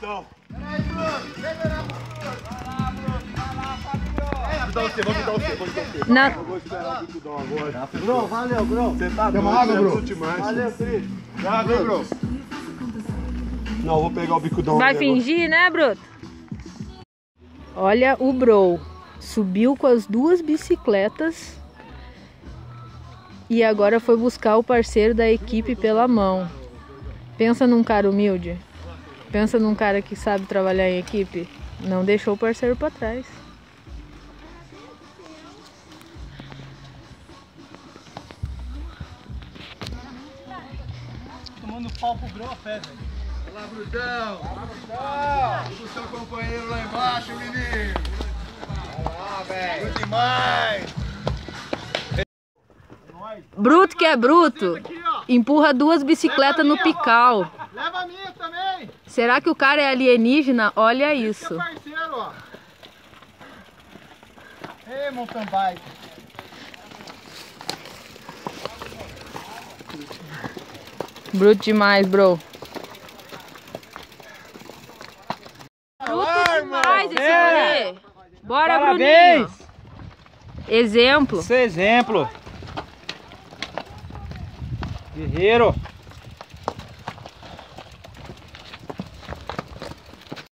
então. Peraí, Bruno. Vai lá, Fabinho. Vou dar você. Não. Eu vou esperar o bicudão agora. Bruno, valeu, Bruno. Você tá Deu doido, uma água, é Bruno? bruto demais. Valeu, Cris. Já, vem, Bruno. Não, vou pegar o bicudão. Vai fingir, né, Bruto? Olha o Bro. Subiu com as duas bicicletas e agora foi buscar o parceiro da equipe pela mão. Pensa num cara humilde. Pensa num cara que sabe trabalhar em equipe. Não deixou o parceiro para trás. Tomando pau pro Bro a pé, velho. Olá, Brutão. O seu companheiro lá embaixo, menino. Ah, velho. Muito demais. Bruto que é bruto, empurra duas bicicletas no pical. Leva a minha também. Será que o cara é alienígena? Olha isso. Esse é parceiro, ó. Ei, mountain bike. Bruto demais, bro. Bruto demais esse aí. Bora, Parabéns. Bruninho. Exemplo. Esse é exemplo. Guerreiro.